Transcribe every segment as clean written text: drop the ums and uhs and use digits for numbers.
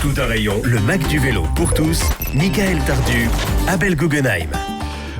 Tout un rayon, le Mac du vélo pour tous, Michael Tardu, Abel Guggenheim.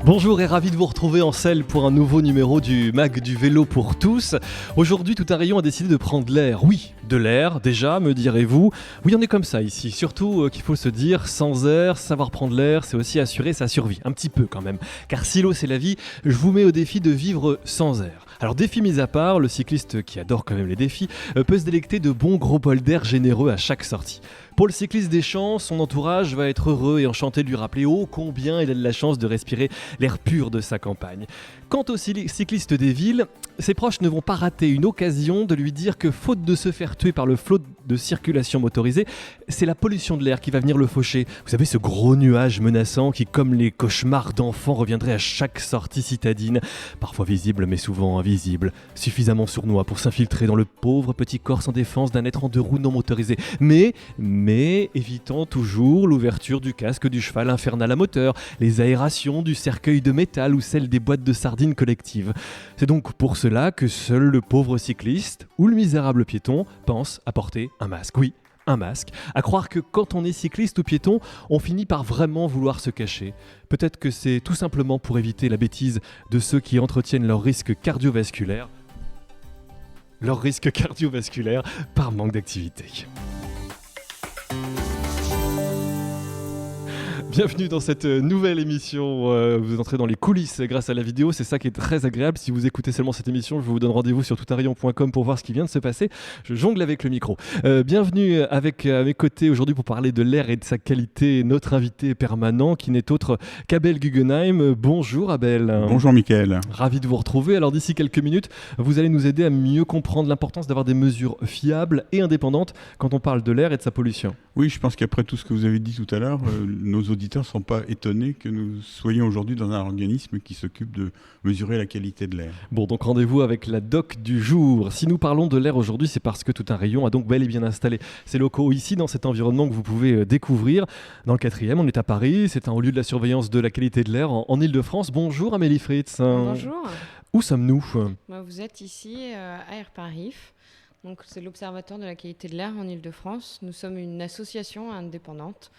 Bonjour et ravi de vous retrouver en selle pour un nouveau numéro du Mac du vélo pour tous. Aujourd'hui, Tout un rayon a décidé de prendre l'air. Oui, de l'air, déjà, me direz-vous. Oui, on est comme ça ici. Surtout qu'il faut se dire, sans air, savoir prendre l'air, c'est aussi assurer sa survie. Un petit peu quand même. Car si l'eau c'est la vie, je vous mets au défi de vivre sans air. Alors défi mis à part, le cycliste qui adore quand même les défis peut se délecter de bons gros bols d'air généreux à chaque sortie. Pour le cycliste des champs, son entourage va être heureux et enchanté de lui rappeler combien il a de la chance de respirer l'air pur de sa campagne. Quant au cycliste des villes, ses proches ne vont pas rater une occasion de lui dire que faute de se faire tuer par le flot de circulation motorisée, c'est la pollution de l'air qui va venir le faucher. Vous savez, ce gros nuage menaçant qui, comme les cauchemars d'enfants, reviendrait à chaque sortie citadine, parfois visible mais souvent invisible, suffisamment sournois pour s'infiltrer dans le pauvre petit corps sans défense d'un être en deux roues non motorisé. Mais évitant toujours l'ouverture du casque du cheval infernal à moteur, les aérations du cercueil de métal ou celle des boîtes de sardines collectives. C'est donc pour cela que seul le pauvre cycliste ou le misérable piéton pense à porter un masque. Oui, un masque. À croire que quand on est cycliste ou piéton, on finit par vraiment vouloir se cacher. Peut-être que c'est tout simplement pour éviter la bêtise de ceux qui entretiennent leur risque cardiovasculaire par manque d'activité. Bienvenue dans cette nouvelle émission. Vous entrez dans les coulisses grâce à la vidéo, c'est ça qui est très agréable. Si vous écoutez seulement cette émission, je vous donne rendez-vous sur toutunrayon.com pour voir ce qui vient de se passer. Je jongle avec le micro. Bienvenue avec à mes côtés aujourd'hui pour parler de l'air et de sa qualité, notre invité permanent qui n'est autre qu'Abel Guggenheim. Bonjour Abel. Bonjour Michael. Ravi de vous retrouver. Alors d'ici quelques minutes, vous allez nous aider à mieux comprendre l'importance d'avoir des mesures fiables et indépendantes quand on parle de l'air et de sa pollution. Oui, je pense qu'après tout ce que vous avez dit tout à l'heure, nos auditeurs ne sont pas étonnés que nous soyons aujourd'hui dans un organisme qui s'occupe de mesurer la qualité de l'air. Bon, donc rendez-vous avec la doc du jour. Si nous parlons de l'air aujourd'hui, c'est parce que Tout un rayon a donc bel et bien installé ses locaux ici, dans cet environnement que vous pouvez découvrir. Dans le 4e, on est à Paris, c'est un haut lieu de la surveillance de la qualité de l'air en Ile-de-France. Bonjour Amélie Fritz. Bonjour. Où sommes-nous ? Vous êtes ici à Air-Paris. Donc, c'est l'Observatoire de la qualité de l'air en Ile-de-France. Nous sommes une association indépendante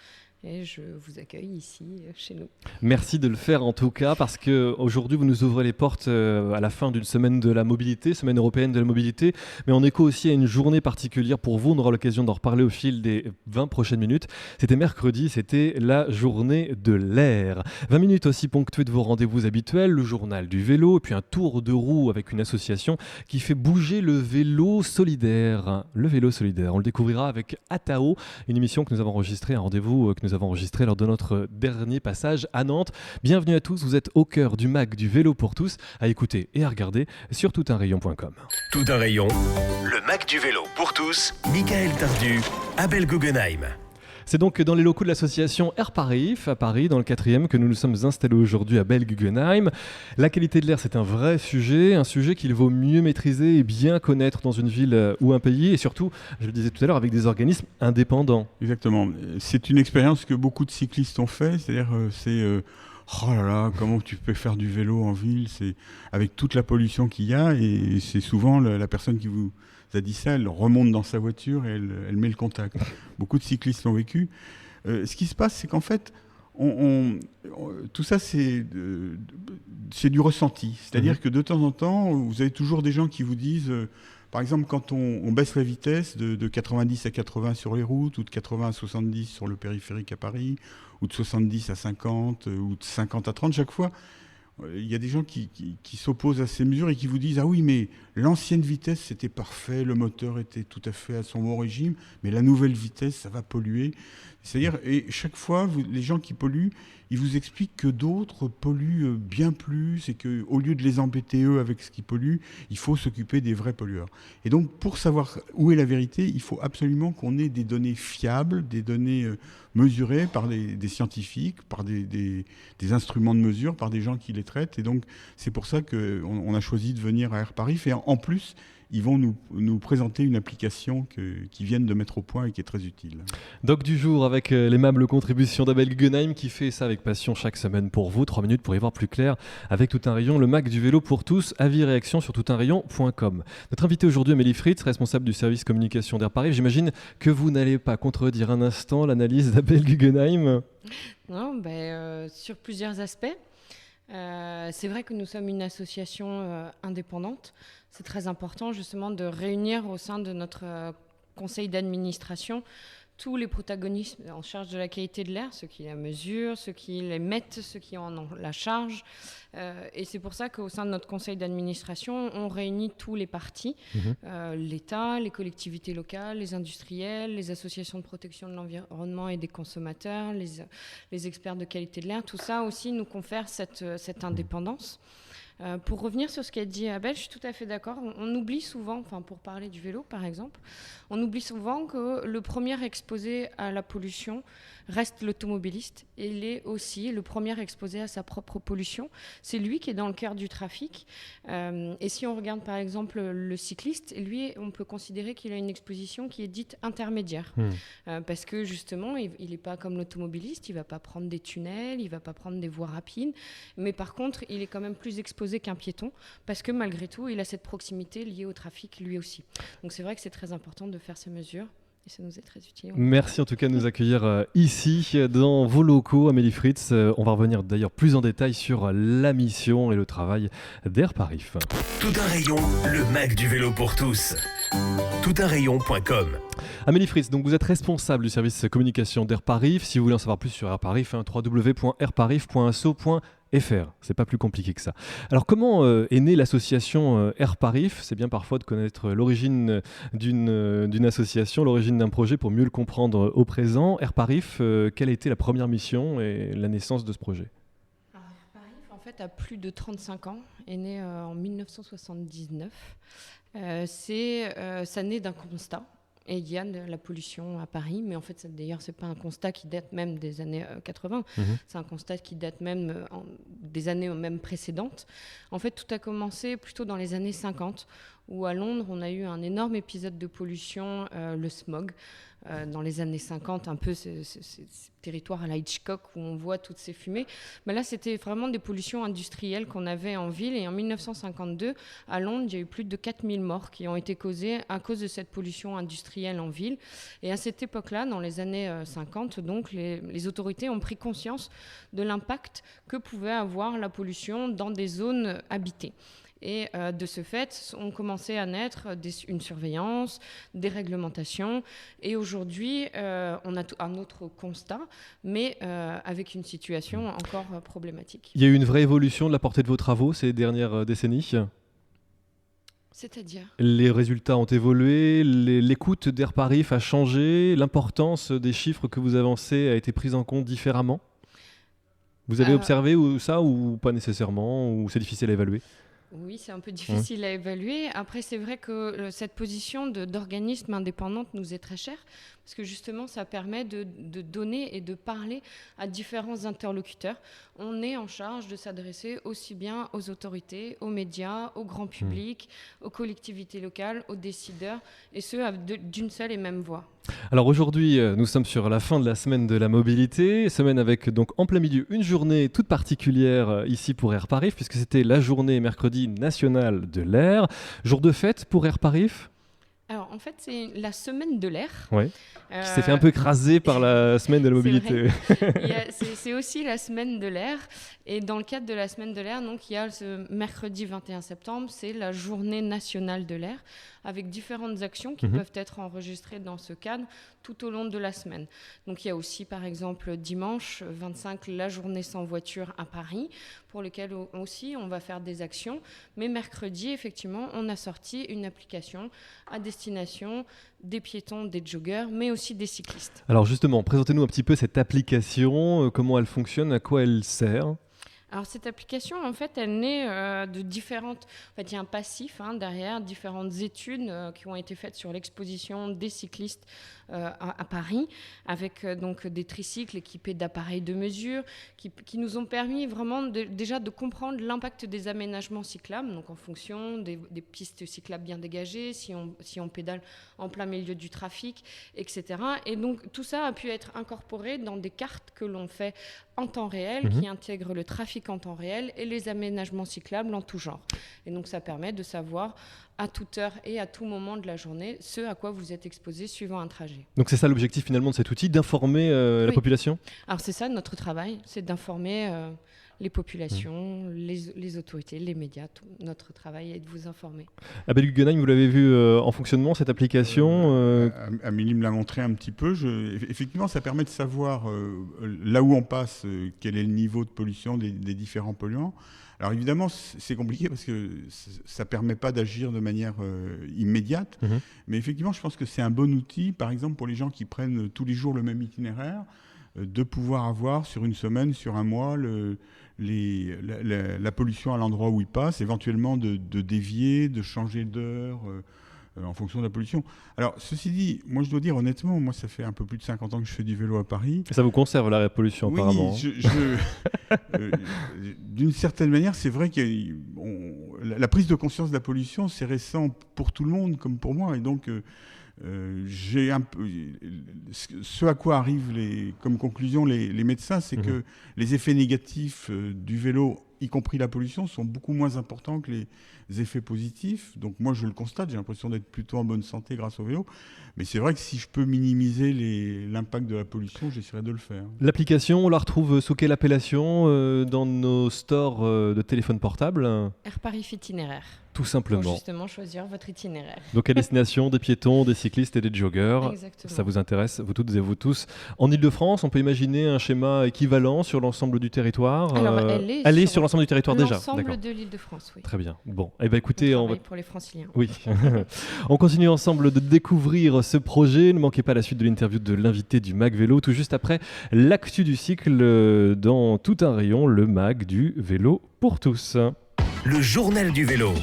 et je vous accueille ici chez nous. Merci de le faire en tout cas, parce qu'aujourd'hui vous nous ouvrez les portes à la fin d'une semaine de la mobilité, semaine européenne de la mobilité, mais en écho aussi à une journée particulière pour vous. On aura l'occasion d'en reparler au fil des 20 prochaines minutes. C'était mercredi, c'était la journée de l'air. 20 minutes aussi ponctuées de vos rendez-vous habituels, le journal du vélo, et puis un tour de roue avec une association qui fait bouger le vélo solidaire. Le vélo solidaire, on le découvrira avec Atao, une émission que nous avons enregistrée, un rendez-vous que nous avons enregistré lors de notre dernier passage à Nantes. Bienvenue à tous, vous êtes au cœur du Mac du vélo pour tous, à écouter et à regarder sur toutunrayon.com. Tout un rayon, le Mac du vélo pour tous, Michael Tardu, Abel Guggenheim. C'est donc dans les locaux de l'association Air-Paris, à Paris, dans le 4e, que nous nous sommes installés aujourd'hui à Abel Guggenheim. La qualité de l'air, c'est un vrai sujet, un sujet qu'il vaut mieux maîtriser et bien connaître dans une ville ou un pays, et surtout, je le disais tout à l'heure, avec des organismes indépendants. Exactement. C'est une expérience que beaucoup de cyclistes ont fait, c'est-à-dire oh là là, comment tu peux faire du vélo en ville, c'est avec toute la pollution qu'il y a, et c'est souvent la personne qui vous a dit ça, elle remonte dans sa voiture et elle met le contact. Beaucoup de cyclistes l'ont vécu. Ce qui se passe, c'est qu'en fait, tout ça, c'est du ressenti. C'est-à-dire que de temps en temps, vous avez toujours des gens qui vous disent, par exemple, quand on baisse la vitesse de 90 à 80 sur les routes, ou de 80 à 70 sur le périphérique à Paris, ou de 70 à 50, ou de 50 à 30, chaque fois, il y a des gens qui s'opposent à ces mesures et qui vous disent « Ah oui, mais l'ancienne vitesse, c'était parfait, le moteur était tout à fait à son bon régime, mais la nouvelle vitesse, ça va polluer. » C'est-à-dire, et chaque fois, les gens qui polluent, ils vous expliquent que d'autres polluent bien plus et qu'au lieu de les embêter eux avec ce qui pollue, il faut s'occuper des vrais pollueurs. Et donc, pour savoir où est la vérité, il faut absolument qu'on ait des données fiables, des données mesurées par des scientifiques, par des instruments de mesure, par des gens qui les traitent. Et donc, c'est pour ça qu'on a choisi de venir à Air-Paris. Et en plus, ils vont nous présenter une application qu'ils viennent de mettre au point et qui est très utile. Doc du jour avec l'aimable contribution d'Abel Guggenheim qui fait ça avec passion chaque semaine pour vous. 3 minutes pour y voir plus clair avec Tout un rayon, le Mac du vélo pour tous. Avis et réaction sur toutunrayon.com. Notre invité aujourd'hui, Amélie Fritz, responsable du service communication d'Airparis. J'imagine que vous n'allez pas contredire un instant l'analyse d'Abel Guggenheim. Non, sur plusieurs aspects. C'est vrai que nous sommes une association indépendante. C'est très important justement de réunir au sein de notre conseil d'administration tous les protagonistes en charge de la qualité de l'air, ceux qui la mesurent, ceux qui les mettent, ceux qui en ont la charge. Et c'est pour ça qu'au sein de notre conseil d'administration, on réunit tous les partis, l'État, les collectivités locales, les industriels, les associations de protection de l'environnement et des consommateurs, les experts de qualité de l'air. Tout ça aussi nous confère cette indépendance. Pour revenir sur ce qu'a dit Abel, je suis tout à fait d'accord. On oublie souvent, pour parler du vélo par exemple, on oublie souvent que le premier exposé à la pollution reste l'automobiliste. Et il est aussi le premier exposé à sa propre pollution. C'est lui qui est dans le cœur du trafic. Et si on regarde par exemple le cycliste, lui, on peut considérer qu'il a une exposition qui est dite intermédiaire. Parce que justement, il n'est pas comme l'automobiliste, il ne va pas prendre des tunnels, il ne va pas prendre des voies rapides. Mais par contre, il est quand même plus exposé qu'un piéton, parce que malgré tout, il a cette proximité liée au trafic lui aussi. Donc c'est vrai que c'est très important de faire ces mesures. Et ça nous est très utile. Merci en tout cas de nous accueillir ici dans vos locaux, Amélie Fritz. On va revenir d'ailleurs plus en détail sur la mission et le travail d'Airparis. Tout un rayon, le Mac du vélo pour tous. Toutunrayon.com. Amélie Fritz, donc vous êtes responsable du service communication d'Airparis. Si vous voulez en savoir plus sur Airparis, www.airparis.asso.fr. C'est pas plus compliqué que ça. Alors comment est née l'association Airparis ? C'est bien parfois de connaître l'origine d'une association, l'origine d'un projet pour mieux le comprendre au présent. Airparis, quelle a été la première mission et la naissance de ce projet ? Alors, Airparis, en fait, a plus de 35 ans, est né en 1979. Ça naît d'un constat. Et il y a de la pollution à Paris, mais en fait, d'ailleurs, ce n'est pas un constat qui date même des années 80, c'est un constat qui date même des années même précédentes. En fait, tout a commencé plutôt dans les années 50, où à Londres, on a eu un énorme épisode de pollution, le smog, dans les années 50, un peu ce territoire à la Hitchcock où on voit toutes ces fumées. Mais là, c'était vraiment des pollutions industrielles qu'on avait en ville. Et en 1952, à Londres, il y a eu plus de 4000 morts qui ont été causées à cause de cette pollution industrielle en ville. Et à cette époque-là, dans les années 50, donc, les autorités ont pris conscience de l'impact que pouvait avoir la pollution dans des zones habitées. Et de ce fait, on commençait à naître une surveillance, des réglementations. Et aujourd'hui, on a un autre constat, mais avec une situation encore problématique. Il y a eu une vraie évolution de la portée de vos travaux ces dernières décennies ? C'est-à-dire ? Les résultats ont évolué, l'écoute d'Airparis a changé, l'importance des chiffres que vous avancez a été prise en compte différemment ? Vous avez observé ça ou pas nécessairement, ou c'est difficile à évaluer ? Oui, c'est un peu difficile à évaluer. Après, c'est vrai que cette position d'organisme indépendante nous est très chère, parce que justement, ça permet de donner et de parler à différents interlocuteurs. On est en charge de s'adresser aussi bien aux autorités, aux médias, au grand public, aux collectivités locales, aux décideurs, et ce, d'une seule et même voix. Alors aujourd'hui, nous sommes sur la fin de la semaine de la mobilité, semaine avec donc en plein milieu une journée toute particulière ici pour Airparis, puisque c'était la journée mercredi nationale de l'air. Jour de fête pour Airparis ? Alors en fait, c'est la semaine de l'air. Oui. Qui s'est fait un peu écraser par la semaine de la mobilité. C'est aussi la semaine de l'air. Et dans le cadre de la semaine de l'air, donc, il y a ce mercredi 21 septembre, c'est la journée nationale de l'air, avec différentes actions qui peuvent être enregistrées dans ce cadre tout au long de la semaine. Donc il y a aussi par exemple dimanche 25 la journée sans voiture à Paris, pour lequel aussi on va faire des actions. Mais mercredi, effectivement, on a sorti une application à destination des piétons, des joggeurs, mais aussi des cyclistes. Alors justement, présentez-nous un petit peu cette application, comment elle fonctionne, à quoi elle sert. Alors cette application, en fait, elle naît de différentes... En fait, il y a un passif derrière, différentes études qui ont été faites sur l'exposition des cyclistes à Paris, avec donc des tricycles équipés d'appareils de mesure, qui nous ont permis vraiment déjà de comprendre l'impact des aménagements cyclables, donc en fonction des pistes cyclables bien dégagées, si on pédale en plein milieu du trafic, etc. Et donc tout ça a pu être incorporé dans des cartes que l'on fait en temps réel, qui intègrent le trafic en temps réel et les aménagements cyclables en tout genre. Et donc ça permet de savoir à toute heure et à tout moment de la journée ce à quoi vous êtes exposé suivant un trajet. Donc c'est ça l'objectif finalement de cet outil, d'informer la population ? Alors c'est ça notre travail, c'est d'informer les populations, les autorités, les médias. Tout notre travail est de vous informer. Abel Guggenheim, vous l'avez vu en fonctionnement, cette application Amélie me l'a montré un petit peu. Effectivement, ça permet de savoir là où on passe, quel est le niveau de pollution des différents polluants. Alors évidemment, c'est compliqué parce que ça ne permet pas d'agir de manière immédiate. Mais effectivement, je pense que c'est un bon outil, par exemple, pour les gens qui prennent tous les jours le même itinéraire, de pouvoir avoir sur une semaine, sur un mois, la pollution à l'endroit où ils passent, éventuellement de dévier, de changer d'heure en fonction de la pollution. Alors, ceci dit, moi je dois dire honnêtement, moi ça fait un peu plus de 50 ans que je fais du vélo à Paris. Ça vous conserve la pollution apparemment. D'une certaine manière, c'est vrai que la prise de conscience de la pollution, c'est récent pour tout le monde comme pour moi. Et donc, j'ai un peu, ce à quoi arrivent comme conclusion les médecins, c'est que les effets négatifs du vélo, y compris la pollution, sont beaucoup moins importants que les effets positifs. Donc moi, je le constate, j'ai l'impression d'être plutôt en bonne santé grâce au vélo. Mais c'est vrai que si je peux minimiser l'impact de la pollution, j'essaierai de le faire. L'application, on la retrouve sous quelle appellation dans nos stores de téléphones portables ? Air Paris Itinéraire. Tout simplement. Pour justement choisir votre itinéraire. Donc à destination des piétons, des cyclistes et des joggeurs. Exactement. Ça vous intéresse, vous toutes et vous tous. En Ile-de-France, on peut imaginer un schéma équivalent sur l'ensemble du territoire. Alors, elle est sur l'ensemble du territoire déjà. L'ensemble de l'Île-de-France, oui. Très bien. Bon, eh ben écoutez, on travaille pour les Franciliens. Oui. On continue ensemble de découvrir ce projet. Ne manquez pas la suite de l'interview de l'invité du Mag Vélo, tout juste après l'actu du cycle dans tout un rayon, le Mag du vélo pour tous. Le journal du vélo.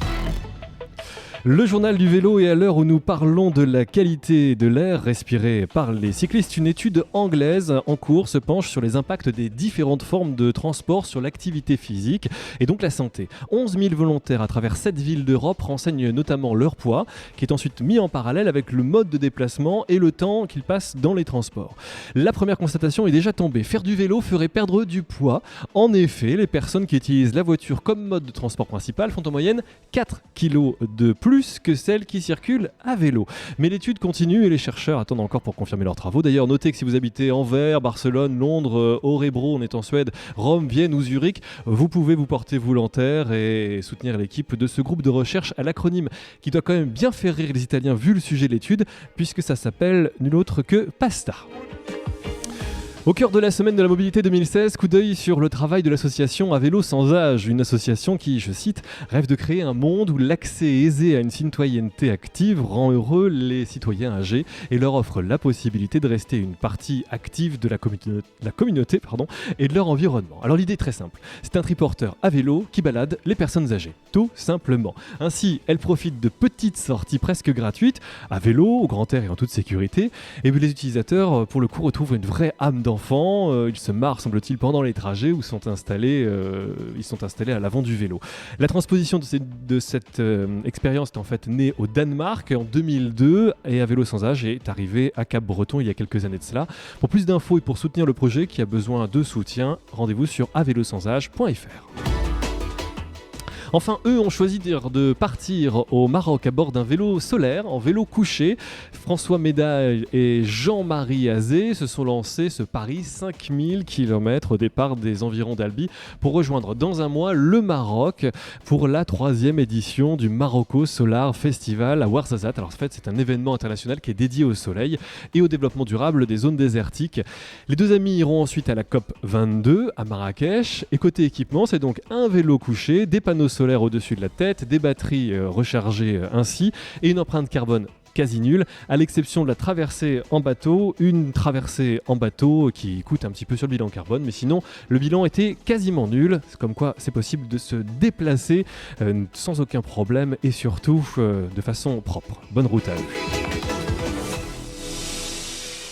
Le journal du vélo, et à l'heure où nous parlons de la qualité de l'air respiré par les cyclistes, une étude anglaise en cours se penche sur les impacts des différentes formes de transport sur l'activité physique et donc la santé. 11 000 volontaires à travers 7 villes d'Europe renseignent notamment leur poids, qui est ensuite mis en parallèle avec le mode de déplacement et le temps qu'ils passent dans les transports. La première constatation est déjà tombée. Faire du vélo ferait perdre du poids. En effet, les personnes qui utilisent la voiture comme mode de transport principal font en moyenne 4 kg de plus que celles qui circulent à vélo. Mais l'étude continue et les chercheurs attendent encore pour confirmer leurs travaux. D'ailleurs, notez que si vous habitez Anvers, Barcelone, Londres, Örebro, on est en Suède, Rome, Vienne ou Zurich, vous pouvez vous porter volontaire et soutenir l'équipe de ce groupe de recherche à l'acronyme qui doit quand même bien faire rire les Italiens vu le sujet de l'étude, puisque ça s'appelle nul autre que PASTA. Au cœur de la semaine de la mobilité 2016, coup d'œil sur le travail de l'association À Vélo Sans Âge, une association qui, je cite, rêve de créer un monde où l'accès aisé à une citoyenneté active rend heureux les citoyens âgés et leur offre la possibilité de rester une partie active de la communauté et de leur environnement. Alors l'idée est très simple, c'est un triporteur à vélo qui balade les personnes âgées, tout simplement. Ainsi, elle profite de petites sorties presque gratuites, à vélo, au grand air et en toute sécurité, et puis les utilisateurs, pour le coup, retrouvent une vraie âme d'enfant. Ils se marrent, semble-t-il, pendant les trajets où ils sont installés à l'avant du vélo. La transposition de cette expérience est en fait née au Danemark en 2002 et À Vélo Sans Âge est arrivé à Cap-Breton il y a quelques années de cela. Pour plus d'infos et pour soutenir le projet qui a besoin de soutien, rendez-vous sur avelosansage.fr. Enfin, eux ont choisi de partir au Maroc à bord d'un vélo solaire, en vélo couché. François Médaille et Jean-Marie Azé se sont lancés ce pari 5000 km au départ des environs d'Albi pour rejoindre dans un mois le Maroc pour la 3e édition du Marocco Solar Festival à Ouarzazate. Alors en fait, c'est un événement international qui est dédié au soleil et au développement durable des zones désertiques. Les deux amis iront ensuite à la COP 22 à Marrakech. Et côté équipement, c'est donc un vélo couché, des panneaux solaires au-dessus de la tête, des batteries rechargées ainsi et une empreinte carbone quasi nul, à l'exception de la traversée en bateau, une traversée en bateau qui coûte un petit peu sur le bilan carbone, mais sinon le bilan était quasiment nul, c'est comme quoi c'est possible de se déplacer sans aucun problème et surtout de façon propre. Bonne route à eux.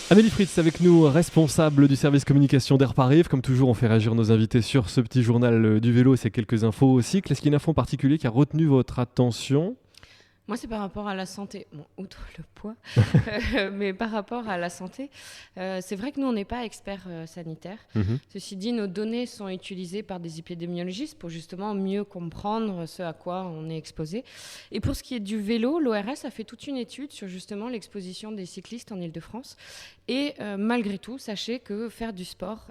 Amélie Fritz avec nous, responsable du service communication d'Airparif. Comme toujours, on fait réagir nos invités sur ce petit journal du vélo et ces quelques infos au cycle. Est-ce qu'il y a une info en particulier qui a retenu votre attention ? Moi, c'est par rapport à la santé. Bon, outre le poids, mais par rapport à la santé, c'est vrai que nous, on n'est pas experts sanitaires. Ceci dit, nos données sont utilisées par des épidémiologistes pour justement mieux comprendre ce à quoi on est exposé. Et pour ce qui est du vélo, l'ORS a fait toute une étude sur justement l'exposition des cyclistes en Île-de-France. Et malgré tout, sachez que faire du sport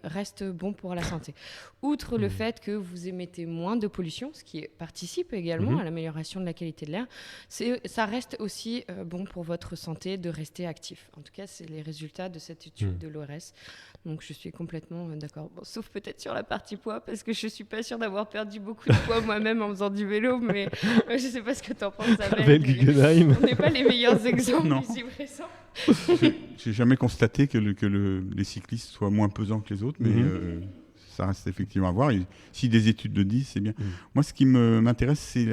reste bon pour la santé. Outre le fait que vous émettez moins de pollution, ce qui participe également à l'amélioration de la qualité de l'air, ça reste aussi bon pour votre santé de rester actif. En tout cas, c'est les résultats de cette étude de l'ORS. Donc, je suis complètement d'accord. Bon, sauf peut-être sur la partie poids, parce que je ne suis pas sûre d'avoir perdu beaucoup de poids moi-même en faisant du vélo, mais je ne sais pas ce que tu en penses, Abel. Guggenheim. On n'est pas les meilleurs exemples ici présents. J'ai jamais constaté que les cyclistes soient moins pesants que les autres, mais ça reste effectivement à voir. Et si des études le disent, c'est bien. Moi, ce qui m'intéresse, c'est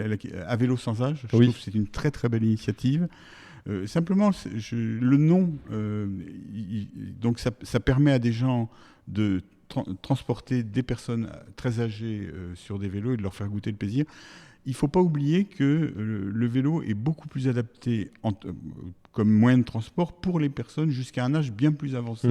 à vélo sans âge. Je trouve que c'est une très très belle initiative. Simplement, le nom, donc ça permet à des gens de transporter des personnes très âgées sur des vélos et de leur faire goûter le plaisir. Il ne faut pas oublier que le vélo est beaucoup plus adapté comme moyen de transport pour les personnes jusqu'à un âge bien plus avancé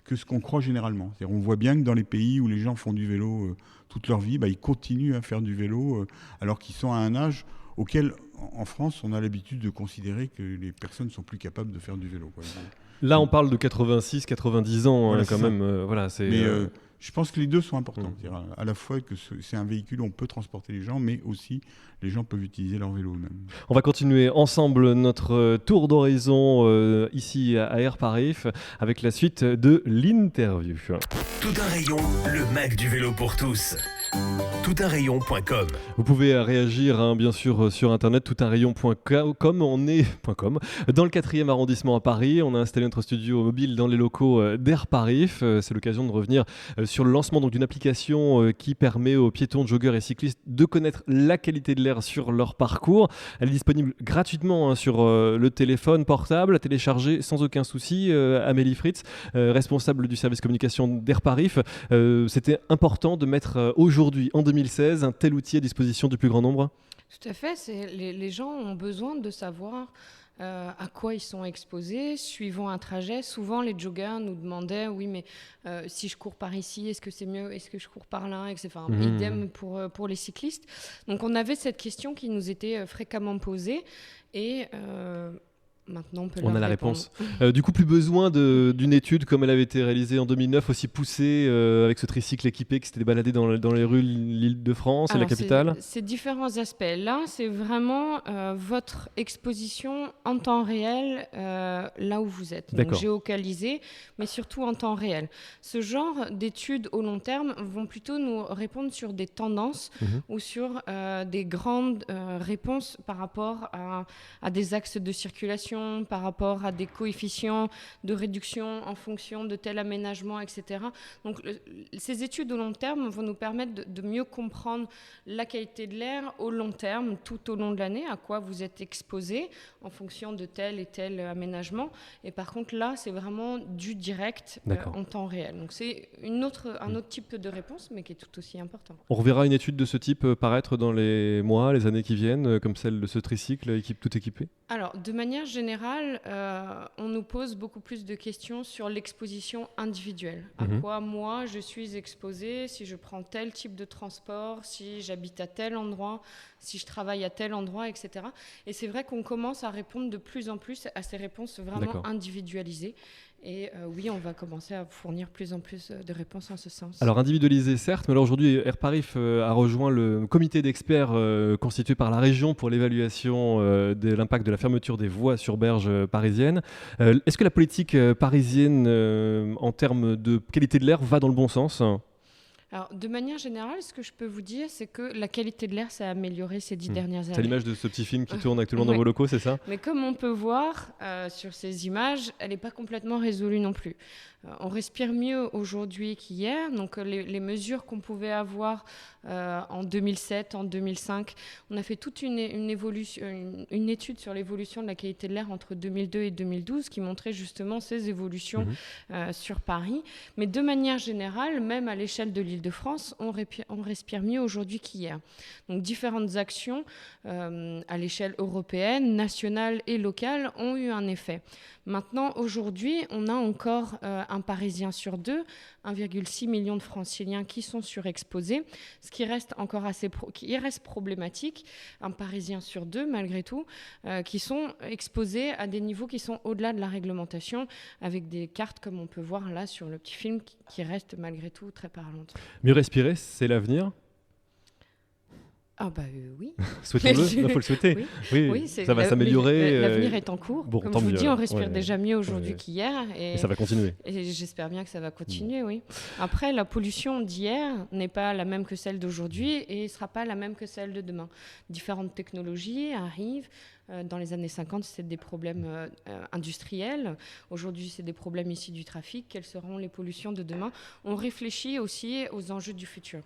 que ce qu'on croit généralement. C'est-à-dire, on voit bien que dans les pays où les gens font du vélo toute leur vie, ils continuent à faire du vélo alors qu'ils sont à un âge auquel, en France, on a l'habitude de considérer que les personnes sont plus capables de faire du vélo, quoi. Là, on parle de 86, 90 ans voilà, quand même. Mais je pense que les deux sont importants. C'est-à-dire, à la fois que c'est un véhicule où on peut transporter les gens, mais aussi les gens peuvent utiliser leur vélo eux-mêmes. On va continuer ensemble notre tour d'horizon ici à Airparif avec la suite de l'interview. Tout un rayon, le Mac du vélo pour tous. toutunrayon.com. Vous pouvez réagir bien sûr sur internet toutunrayon.com. On est dans le 4e arrondissement à Paris. On a installé notre studio mobile dans les locaux d'Airparif. C'est l'occasion de revenir sur le lancement d'une application qui permet aux piétons, joggeurs et cyclistes de connaître la qualité de l'air sur leur parcours. Elle est disponible gratuitement sur le téléphone portable, à télécharger sans aucun souci. Amélie Fritz, responsable du service communication d'Airparif, c'était important de mettre aujourd'hui, en 2016, un tel outil à disposition du plus grand nombre ? Tout à fait. Les gens ont besoin de savoir à quoi ils sont exposés, suivant un trajet. Souvent, les joggers nous demandaient, oui, mais si je cours par ici, est-ce que c'est mieux ? Est-ce que je cours par là ? Idem pour les cyclistes. Donc, on avait cette question qui nous était fréquemment posée et maintenant, on peut on a la répondre. réponse. Du coup, plus besoin d'une étude comme elle avait été réalisée en 2009, aussi poussée avec ce tricycle équipé qui s'était baladé dans les rues de l'Île-de-France et la capitale. C'est différents aspects. Là, c'est vraiment votre exposition en temps réel là où vous êtes. Donc géocalisé, mais surtout en temps réel. Ce genre d'études au long terme vont plutôt nous répondre sur des tendances ou sur des grandes réponses par rapport à des axes de circulation, par rapport à des coefficients de réduction en fonction de tel aménagement, etc. Donc, ces études au long terme vont nous permettre de mieux comprendre la qualité de l'air au long terme, tout au long de l'année, à quoi vous êtes exposé en fonction de tel et tel aménagement. Et par contre, là, c'est vraiment du direct en temps réel. Donc, c'est un autre type de réponse, mais qui est tout aussi important. On reverra une étude de ce type paraître dans les mois, les années qui viennent, comme celle de ce tricycle tout équipé ? Alors, de manière générale, on nous pose beaucoup plus de questions sur l'exposition individuelle. À quoi moi je suis exposée si je prends tel type de transport, si j'habite à tel endroit, si je travaille à tel endroit, etc. Et c'est vrai qu'on commence à répondre de plus en plus à ces réponses vraiment individualisées. Et oui, on va commencer à fournir plus en plus de réponses en ce sens. Alors individualisé certes, mais là aujourd'hui Airparif a rejoint le comité d'experts constitué par la région pour l'évaluation de l'impact de la fermeture des voies sur berge parisienne. Est-ce que la politique parisienne en termes de qualité de l'air va dans le bon sens ? Alors, de manière générale, ce que je peux vous dire, c'est que la qualité de l'air s'est améliorée ces 10 dernières C'est à années. l'image de ce petit film qui tourne actuellement dans Ouais. vos locaux, c'est ça? Mais comme on peut voir sur ces images, elle n'est pas complètement résolue non plus. On respire mieux aujourd'hui qu'hier. Donc les mesures qu'on pouvait avoir en 2007, en 2005, on a fait toute une étude sur l'évolution de la qualité de l'air entre 2002 et 2012 qui montrait justement ces évolutions sur Paris. Mais de manière générale, même à l'échelle de l'Île-de-France, on respire mieux aujourd'hui qu'hier. Donc différentes actions à l'échelle européenne, nationale et locale ont eu un effet. Maintenant, aujourd'hui, on a encore un Parisien sur 2, 1,6 million de Franciliens qui sont surexposés, ce qui reste encore qui reste problématique. Un Parisien sur 2, malgré tout, qui sont exposés à des niveaux qui sont au-delà de la réglementation, avec des cartes comme on peut voir là sur le petit film qui restent malgré tout très parlantes. Mieux respirer, c'est l'avenir? Ah bah oui. Souhaitons-le, il faut le souhaiter. Oui, ça va s'améliorer. L'avenir est en cours. Bon, comme tant je vous mieux, dis, on alors. respire déjà mieux aujourd'hui qu'hier. Et ça va continuer. Et j'espère bien que ça va continuer, oui. Après, la pollution d'hier n'est pas la même que celle d'aujourd'hui et ne sera pas la même que celle de demain. Différentes technologies arrivent. Dans les années 50, c'était des problèmes industriels. Aujourd'hui, c'est des problèmes ici du trafic. Quelles seront les pollutions de demain? On réfléchit aussi aux enjeux du futur.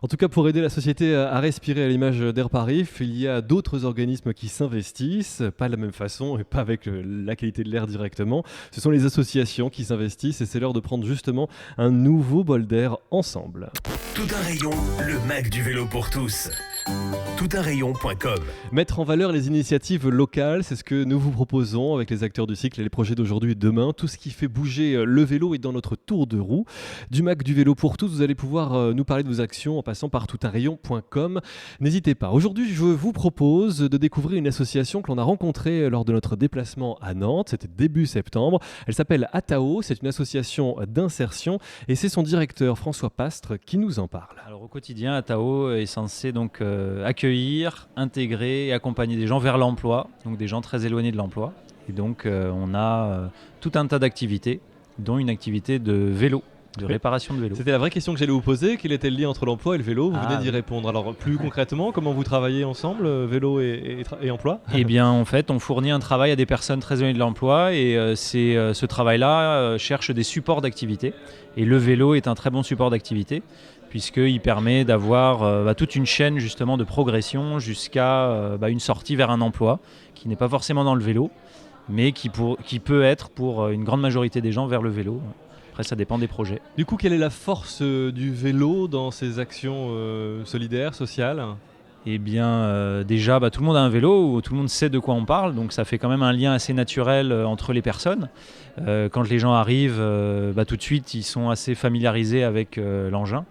En tout cas, pour aider la société à respirer à l'image d'Air Paris, il y a d'autres organismes qui s'investissent, pas de la même façon et pas avec la qualité de l'air directement. Ce sont les associations qui s'investissent et c'est l'heure de prendre justement un nouveau bol d'air ensemble. Tout un rayon, le Mac du vélo pour tous. Toutunrayon.com. Mettre en valeur les initiatives locales, c'est ce que nous vous proposons avec les acteurs du cycle et les projets d'aujourd'hui et de demain. Tout ce qui fait bouger le vélo est dans notre tour de roue. Du Mac du vélo pour tous, vous allez pouvoir nous parler de vos actions en passant par toutunrayon.com. N'hésitez pas. Aujourd'hui, je vous propose de découvrir une association que l'on a rencontrée lors de notre déplacement à Nantes. C'était début septembre. Elle s'appelle Atao. C'est une association d'insertion et c'est son directeur François Pastre qui nous en parle. Alors au quotidien, Atao est censé donc accueillir, intégrer et accompagner des gens vers l'emploi, donc des gens très éloignés de l'emploi. Et donc on a tout un tas d'activités, dont une activité de vélo, de réparation de vélo. C'était la vraie question que j'allais vous poser. Quel était le lien entre l'emploi et le vélo? Vous venez d'y répondre. Alors plus concrètement, comment vous travaillez ensemble, vélo et emploi? Eh bien en fait, on fournit un travail à des personnes très éloignées de l'emploi et ce travail-là cherche des supports d'activité. Et le vélo est un très bon support d'activité, puisqu'il permet d'avoir toute une chaîne justement de progression jusqu'à une sortie vers un emploi qui n'est pas forcément dans le vélo, mais qui peut être pour une grande majorité des gens vers le vélo. Après, ça dépend des projets. Du coup, quelle est la force du vélo dans ces actions solidaires, sociales? Eh bien, déjà, tout le monde a un vélo, tout le monde sait de quoi on parle, donc ça fait quand même un lien assez naturel entre les personnes. Quand les gens arrivent, tout de suite, ils sont assez familiarisés avec l'engin.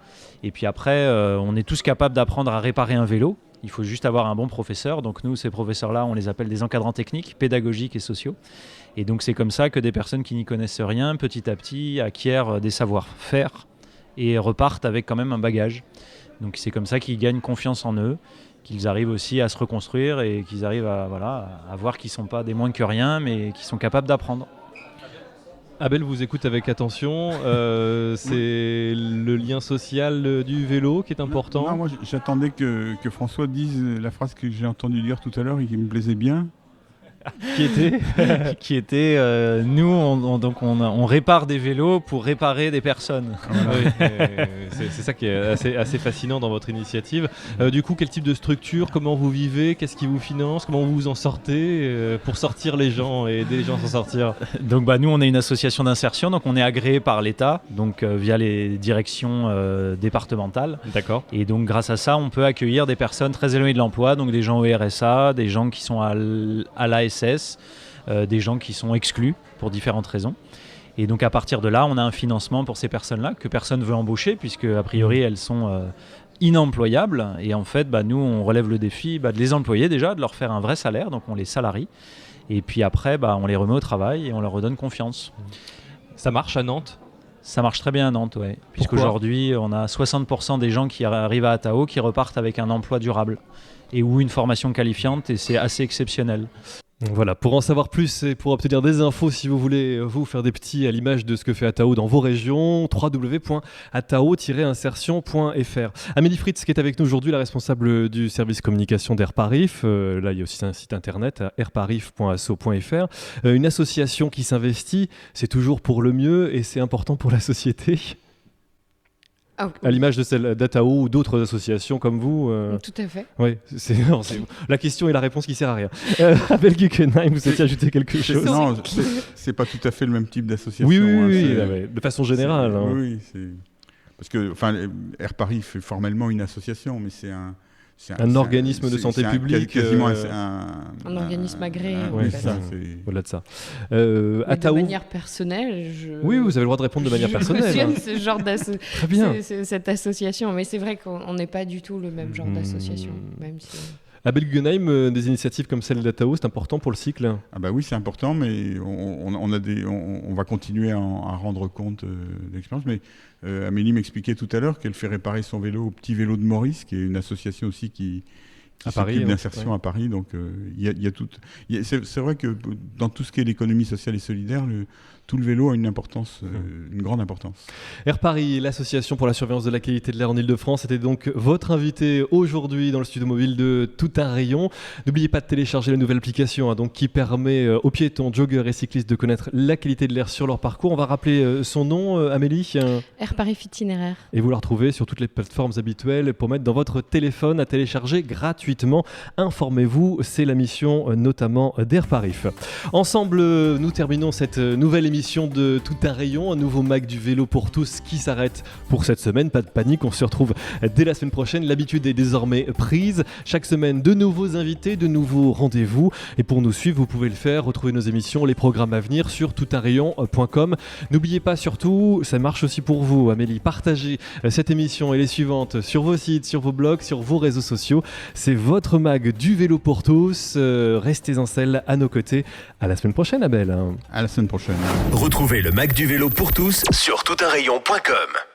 Et puis après, on est tous capables d'apprendre à réparer un vélo. Il faut juste avoir un bon professeur. Donc nous, ces professeurs-là, on les appelle des encadrants techniques, pédagogiques et sociaux. Et donc c'est comme ça que des personnes qui n'y connaissent rien, petit à petit, acquièrent des savoir-faire et repartent avec quand même un bagage. Donc c'est comme ça qu'ils gagnent confiance en eux, qu'ils arrivent aussi à se reconstruire et qu'ils arrivent à voir qu'ils ne sont pas des moins que rien, mais qu'ils sont capables d'apprendre. Abel vous écoute avec attention. C'est le lien social du vélo qui est important. Non, moi j'attendais que François dise la phrase que j'ai entendu dire tout à l'heure et qui me plaisait bien. Qui était nous on répare des vélos pour réparer des personnes. Voilà. C'est ça qui est assez fascinant dans votre initiative. Du coup, quel type de structure, comment vous vivez, qu'est-ce qui vous finance, comment vous vous en sortez pour sortir les gens et aider les gens à s'en sortir? Donc nous on est une association d'insertion, donc on est agréé par l'État, donc via les directions départementales. D'accord. Et donc grâce à ça on peut accueillir des personnes très éloignées de l'emploi, donc des gens au RSA, des gens qui sont à l'ASS, des gens qui sont exclus pour différentes raisons. Et donc à partir de là, on a un financement pour ces personnes-là que personne ne veut embaucher puisque a priori elles sont inemployables. Et en fait, nous on relève le défi de les employer déjà, de leur faire un vrai salaire, donc on les salarie. Et puis après, on les remet au travail et on leur redonne confiance. Ça marche à Nantes? Ça marche très bien à Nantes, oui. Puisqu'aujourd'hui, on a 60% des gens qui arrivent à Atao qui repartent avec un emploi durable et ou une formation qualifiante et c'est assez exceptionnel. Voilà, pour en savoir plus et pour obtenir des infos, si vous voulez vous faire des petits à l'image de ce que fait Atao dans vos régions, www.atao-insertion.fr. Amélie Fritz qui est avec nous aujourd'hui, la responsable du service communication d'Airparif. Là, il y a aussi un site internet, airparif.asso.fr. Une association qui s'investit, c'est toujours pour le mieux et c'est important pour la société. À l'image de celle d'Atao ou d'autres associations comme vous. Tout à fait. Oui, c'est la question et la réponse qui sert à rien. Abel Guggenheim, vous souhaitez ajouter quelque chose? Non, c'est pas tout à fait le même type d'association. Oui, hein, de façon générale. Hein. Oui, parce que Airparif est formellement une association, mais c'est un organisme de santé publique. Quasiment un organisme agréé. Oui, au-delà de ça. De manière personnelle, Oui, vous avez le droit de répondre de manière personnelle. Je cautionne ce genre Très bien. cette association, mais c'est vrai qu'on n'est pas du tout le même genre d'association, même si... Abel Guggenheim, des initiatives comme celle d'Atao, c'est important pour le cycle? Ah bah oui, c'est important, mais on va continuer à rendre compte de l'expérience. Mais Amélie m'expliquait tout à l'heure qu'elle fait réparer son vélo au Petit Vélo de Maurice, qui est une association aussi qui s'occupe d'insertion à Paris. Donc il y a tout. C'est vrai que dans tout ce qui est l'économie sociale et solidaire, tout le vélo a une importance, une grande importance. Air Paris, l'association pour la surveillance de la qualité de l'air en Ile-de-France, était donc votre invité aujourd'hui dans le studio mobile de Tout un rayon. N'oubliez pas de télécharger la nouvelle application donc, qui permet aux piétons, joggeurs et cyclistes de connaître la qualité de l'air sur leur parcours. On va rappeler son nom, Amélie. Air Paris Itinéraire. Et vous la retrouvez sur toutes les plateformes habituelles pour mettre dans votre téléphone à télécharger gratuitement. Informez-vous, c'est la mission notamment d'Air Paris. Ensemble, nous terminons cette nouvelle émission de Tout un rayon, un nouveau mag du vélo pour tous qui s'arrête pour cette semaine. Pas de panique, on se retrouve dès la semaine prochaine. L'habitude est désormais prise. Chaque semaine, de nouveaux invités, de nouveaux rendez-vous. Et pour nous suivre, vous pouvez le faire. Retrouvez nos émissions, les programmes à venir sur toutunrayon.com. N'oubliez pas surtout, ça marche aussi pour vous, Amélie, partagez cette émission et les suivantes sur vos sites, sur vos blogs, sur vos réseaux sociaux. C'est votre mag du vélo pour tous. Restez en selle à nos côtés. À la semaine prochaine, Abel. À la semaine prochaine. Retrouvez le Mac du vélo pour tous sur toutunrayon.com.